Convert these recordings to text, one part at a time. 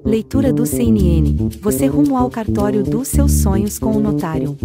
Leitura do CNN. Você rumo ao cartório dos seus sonhos com o notário.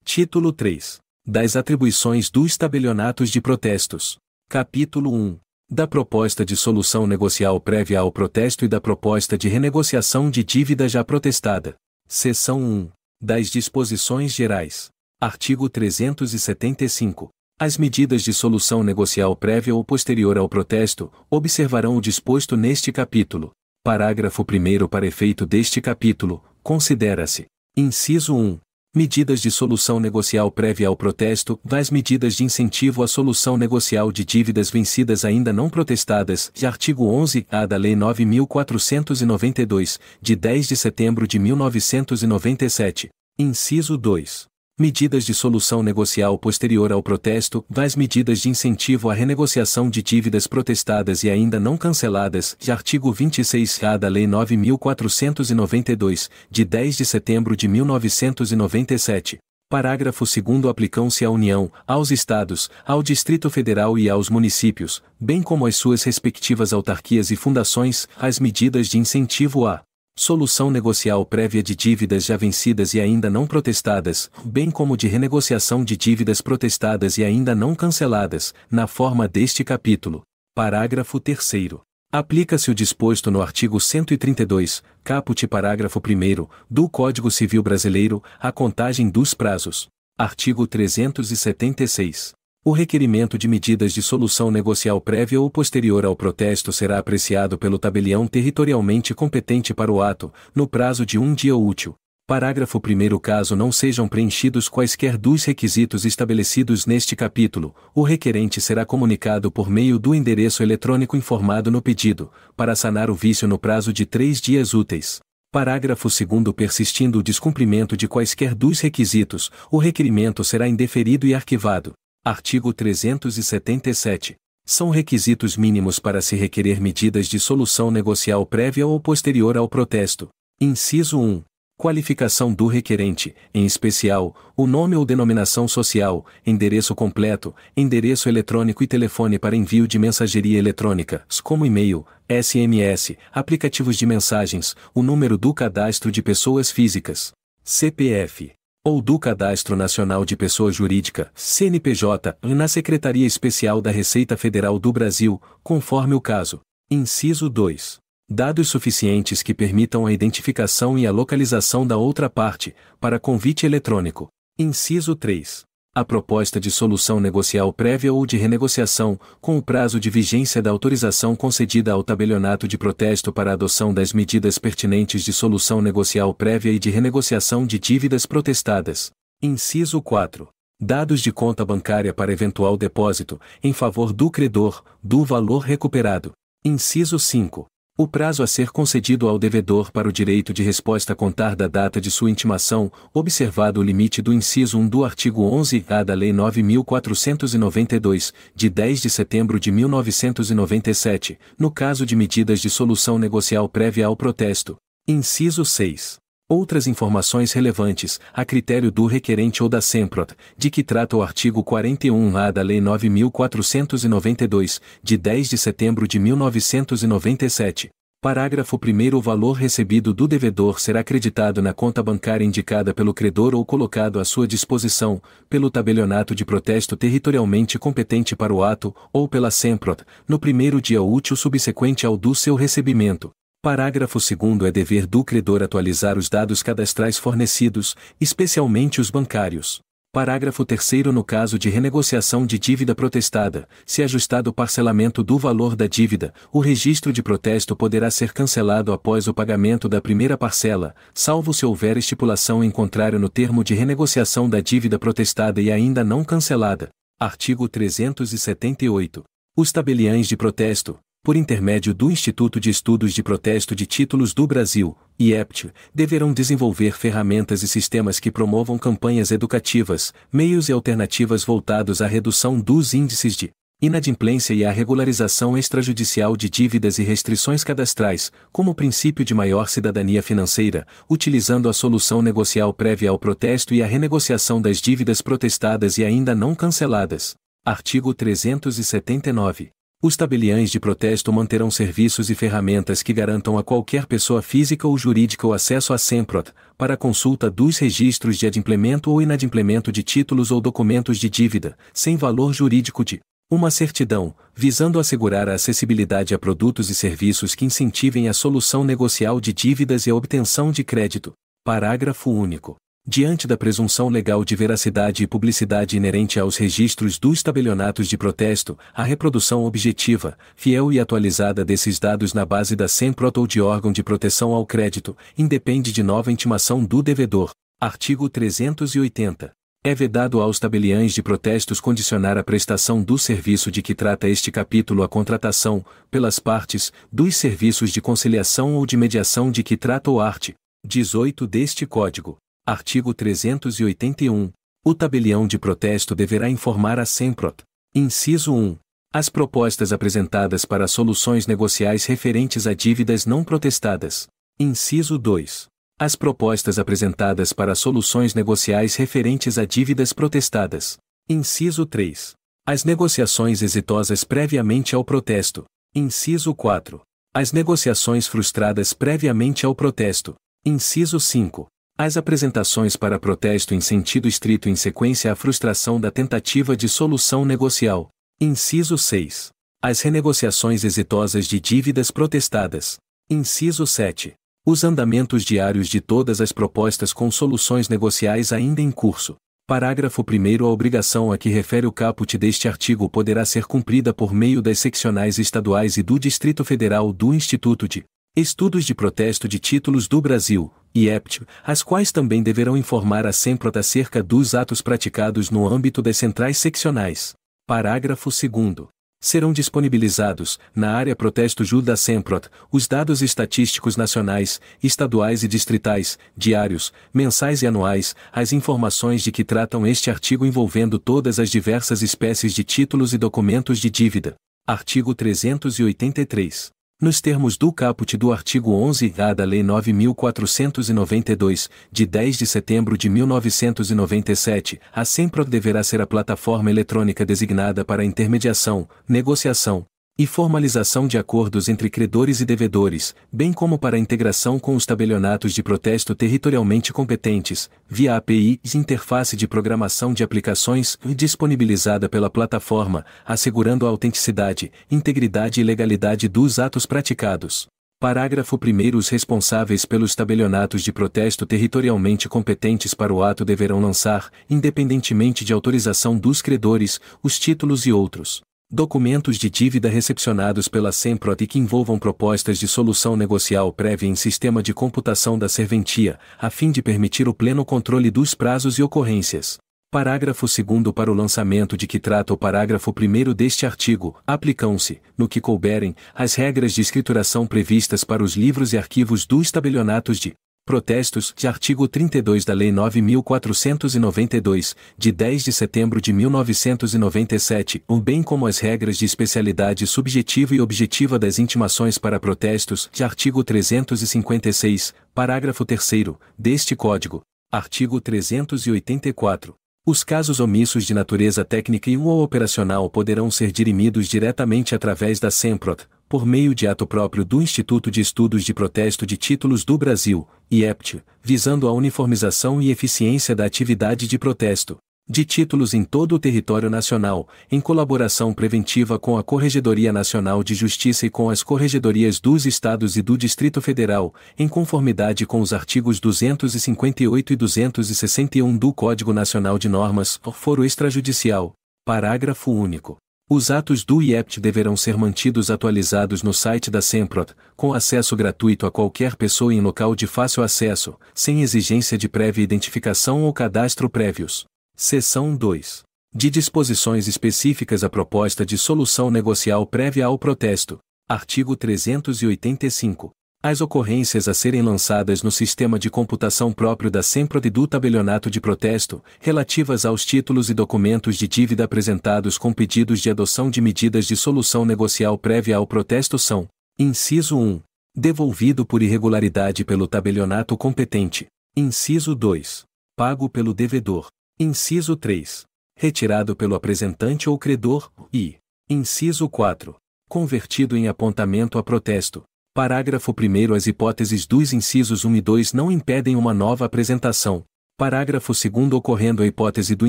Título 3. Das atribuições dos tabelionatos de protestos. Capítulo 1. Da proposta de solução negocial prévia ao protesto e da proposta de renegociação de dívida já protestada. Seção 1. Das disposições gerais. Artigo 375. As medidas de solução negocial prévia ou posterior ao protesto observarão o disposto neste capítulo. Parágrafo 1º. Para efeito deste capítulo, considera-se: inciso 1. Medidas de solução negocial prévia ao protesto, das medidas de incentivo à solução negocial de dívidas vencidas ainda não protestadas, de artigo 11-A da Lei 9.492, de 10 de setembro de 1997. Inciso 2. Medidas de solução negocial posterior ao protesto, das medidas de incentivo à renegociação de dívidas protestadas e ainda não canceladas, de artigo 26-A da Lei 9.492, de 10 de setembro de 1997. Parágrafo 2º. Aplicam-se à União, aos Estados, ao Distrito Federal e aos municípios, bem como às suas respectivas autarquias e fundações, as medidas de incentivo à solução negocial prévia de dívidas já vencidas e ainda não protestadas, bem como de renegociação de dívidas protestadas e ainda não canceladas, na forma deste capítulo. Parágrafo 3º. Aplica-se o disposto no artigo 132, caput parágrafo 1º, do Código Civil Brasileiro, à contagem dos prazos. Artigo 376. O requerimento de medidas de solução negocial prévia ou posterior ao protesto será apreciado pelo tabelião territorialmente competente para o ato, no prazo de 1 dia útil. Parágrafo 1º. Caso não sejam preenchidos quaisquer dos requisitos estabelecidos neste capítulo, o requerente será comunicado por meio do endereço eletrônico informado no pedido, para sanar o vício no prazo de 3 dias úteis. Parágrafo 2º. Persistindo o descumprimento de quaisquer dos requisitos, o requerimento será indeferido e arquivado. Artigo 377. São requisitos mínimos para se requerer medidas de solução negocial prévia ou posterior ao protesto. Inciso 1. Qualificação do requerente, em especial, o nome ou denominação social, endereço completo, endereço eletrônico e telefone para envio de mensageria eletrônica, como e-mail, SMS, aplicativos de mensagens, o número do cadastro de pessoas físicas, CPF. Ou do Cadastro Nacional de Pessoa Jurídica, CNPJ, na Secretaria Especial da Receita Federal do Brasil, conforme o caso. Inciso 2. Dados suficientes que permitam a identificação e a localização da outra parte, para convite eletrônico. Inciso 3. A proposta de solução negocial prévia ou de renegociação, com o prazo de vigência da autorização concedida ao tabelionato de protesto para a adoção das medidas pertinentes de solução negocial prévia e de renegociação de dívidas protestadas. Inciso 4. Dados de conta bancária para eventual depósito, em favor do credor, do valor recuperado. Inciso 5. O prazo a ser concedido ao devedor para o direito de resposta a contar da data de sua intimação, observado o limite do inciso 1 do artigo 11-A da Lei 9.492, de 10 de setembro de 1997, no caso de medidas de solução negocial prévia ao protesto. Inciso 6. Outras informações relevantes, a critério do requerente ou da SEMPROT, de que trata o artigo 41-A da Lei 9.492, de 10 de setembro de 1997. Parágrafo 1º. O valor recebido do devedor será acreditado na conta bancária indicada pelo credor ou colocado à sua disposição, pelo tabelionato de protesto territorialmente competente para o ato, ou pela SEMPROT, no primeiro dia útil subsequente ao do seu recebimento. Parágrafo 2º. É dever do credor atualizar os dados cadastrais fornecidos, especialmente os bancários. Parágrafo 3º. No caso de renegociação de dívida protestada, se ajustado o parcelamento do valor da dívida, o registro de protesto poderá ser cancelado após o pagamento da primeira parcela, salvo se houver estipulação em contrário no termo de renegociação da dívida protestada e ainda não cancelada. Artigo 378. Os tabeliães de protesto, por intermédio do Instituto de Estudos de Protesto de Títulos do Brasil, IEPT, deverão desenvolver ferramentas e sistemas que promovam campanhas educativas, meios e alternativas voltados à redução dos índices de inadimplência e à regularização extrajudicial de dívidas e restrições cadastrais, como princípio de maior cidadania financeira, utilizando a solução negocial prévia ao protesto e a renegociação das dívidas protestadas e ainda não canceladas. Artigo 379. Os tabeliães de protesto manterão serviços e ferramentas que garantam a qualquer pessoa física ou jurídica o acesso à SEMPROT, para consulta dos registros de adimplemento ou inadimplemento de títulos ou documentos de dívida, sem valor jurídico de uma certidão, visando assegurar a acessibilidade a produtos e serviços que incentivem a solução negocial de dívidas e a obtenção de crédito. Parágrafo único. Diante da presunção legal de veracidade e publicidade inerente aos registros dos tabelionatos de protesto, a reprodução objetiva, fiel e atualizada desses dados na base da SEMPROT ou de órgão de proteção ao crédito, independe de nova intimação do devedor. Artigo 380. É vedado aos tabeliães de protestos condicionar a prestação do serviço de que trata este capítulo à contratação, pelas partes, dos serviços de conciliação ou de mediação de que trata o art. 18 deste Código. Artigo 381. O tabelião de protesto deverá informar a SEMPROT. Inciso 1. As propostas apresentadas para soluções negociais referentes a dívidas não protestadas. Inciso 2. As propostas apresentadas para soluções negociais referentes a dívidas protestadas. Inciso 3. As negociações exitosas previamente ao protesto. Inciso 4. As negociações frustradas previamente ao protesto. Inciso 5. As apresentações para protesto em sentido estrito em sequência à frustração da tentativa de solução negocial. Inciso 6. As renegociações exitosas de dívidas protestadas. Inciso 7. Os andamentos diários de todas as propostas com soluções negociais ainda em curso. Parágrafo 1º. A obrigação a que refere o caput deste artigo poderá ser cumprida por meio das seccionais estaduais e do Distrito Federal do Instituto de Estudos de Protesto de Títulos do Brasil, IEPT, as quais também deverão informar a SEMPROT acerca dos atos praticados no âmbito das centrais seccionais. Parágrafo 2º. Serão disponibilizados, na área protesto jud da SEMPROT, os dados estatísticos nacionais, estaduais e distritais, diários, mensais e anuais, as informações de que tratam este artigo envolvendo todas as diversas espécies de títulos e documentos de dívida. Artigo 383. Nos termos do caput do artigo 11-A da Lei 9.492, de 10 de setembro de 1997, a SEMPROT deverá ser a plataforma eletrônica designada para a intermediação, negociação e formalização de acordos entre credores e devedores, bem como para a integração com os tabelionatos de protesto territorialmente competentes, via API e interface de programação de aplicações disponibilizada pela plataforma, assegurando a autenticidade, integridade e legalidade dos atos praticados. Parágrafo 1º. Os responsáveis pelos tabelionatos de protesto territorialmente competentes para o ato deverão lançar, independentemente de autorização dos credores, os títulos e outros documentos de dívida recepcionados pela SEMPROT e que envolvam propostas de solução negocial prévia em sistema de computação da serventia, a fim de permitir o pleno controle dos prazos e ocorrências. Parágrafo 2º. Para o lançamento de que trata o parágrafo 1º deste artigo, aplicam-se, no que couberem, as regras de escrituração previstas para os livros e arquivos dos tabelionatos de protestos, de artigo 32 da Lei 9.492, de 10 de setembro de 1997, bem como as regras de especialidade subjetiva e objetiva das intimações para protestos, de artigo 356, parágrafo 3º, deste Código. Artigo 384. Os casos omissos de natureza técnica e ou operacional poderão ser dirimidos diretamente através da SEMPROT, por meio de ato próprio do Instituto de Estudos de Protesto de Títulos do Brasil, IEPT, visando a uniformização e eficiência da atividade de protesto de títulos em todo o território nacional, em colaboração preventiva com a Corregedoria Nacional de Justiça e com as Corregedorias dos Estados e do Distrito Federal, em conformidade com os artigos 258 e 261 do Código Nacional de Normas, foro extrajudicial. Parágrafo único. Os atos do IEPT deverão ser mantidos atualizados no site da SEMPROT, com acesso gratuito a qualquer pessoa em local de fácil acesso, sem exigência de prévia identificação ou cadastro prévios. Seção 2. De disposições específicas à proposta de solução negocial prévia ao protesto. Artigo 385. As ocorrências a serem lançadas no sistema de computação próprio da SEMPROT e do tabelionato de protesto, relativas aos títulos e documentos de dívida apresentados com pedidos de adoção de medidas de solução negocial prévia ao protesto são: inciso 1. Devolvido por irregularidade pelo tabelionato competente. Inciso 2. Pago pelo devedor. Inciso 3. Retirado pelo apresentante ou credor, e inciso 4. convertido em apontamento a protesto. Parágrafo 1º. As hipóteses dos incisos 1 e 2 não impedem uma nova apresentação. Parágrafo 2º. Ocorrendo a hipótese do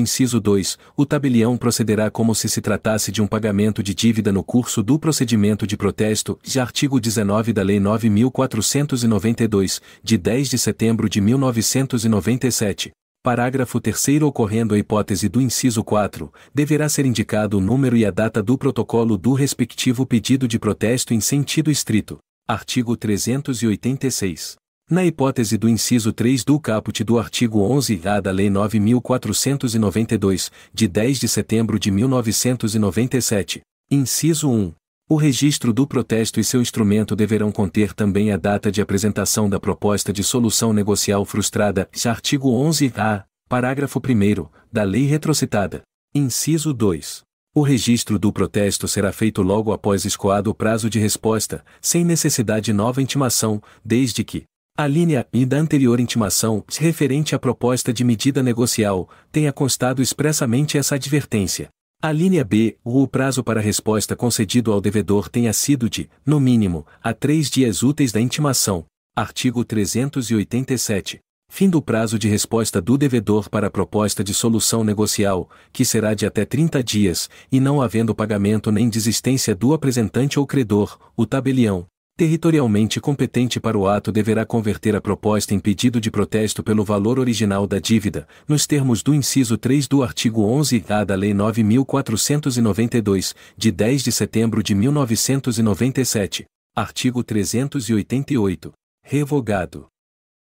inciso 2, o tabelião procederá como se tratasse de um pagamento de dívida no curso do procedimento de protesto, de artigo 19 da Lei 9.492, de 10 de setembro de 1997. Parágrafo 3º. Ocorrendo a hipótese do inciso 4, deverá ser indicado o número e a data do protocolo do respectivo pedido de protesto em sentido estrito. Artigo 386. Na hipótese do inciso 3 do caput do artigo 11-A da Lei 9.492, de 10 de setembro de 1997, inciso 1, o registro do protesto e seu instrumento deverão conter também a data de apresentação da proposta de solução negocial frustrada, artigo 11-A, parágrafo 1º, da lei retrocitada. Inciso 2. O registro do protesto será feito logo após escoado o prazo de resposta, sem necessidade de nova intimação, desde que a linha I da anterior intimação, referente à proposta de medida negocial, tenha constado expressamente essa advertência. A linha B, o prazo para resposta concedido ao devedor tenha sido de, no mínimo, a 3 dias úteis da intimação. Artigo 387. Fim do prazo de resposta do devedor para a proposta de solução negocial, que será de até 30 dias, e não havendo pagamento nem desistência do apresentante ou credor, o tabelião, territorialmente competente para o ato, deverá converter a proposta em pedido de protesto pelo valor original da dívida, nos termos do inciso 3 do artigo 11-A da Lei 9.492, de 10 de setembro de 1997. Artigo 388. Revogado.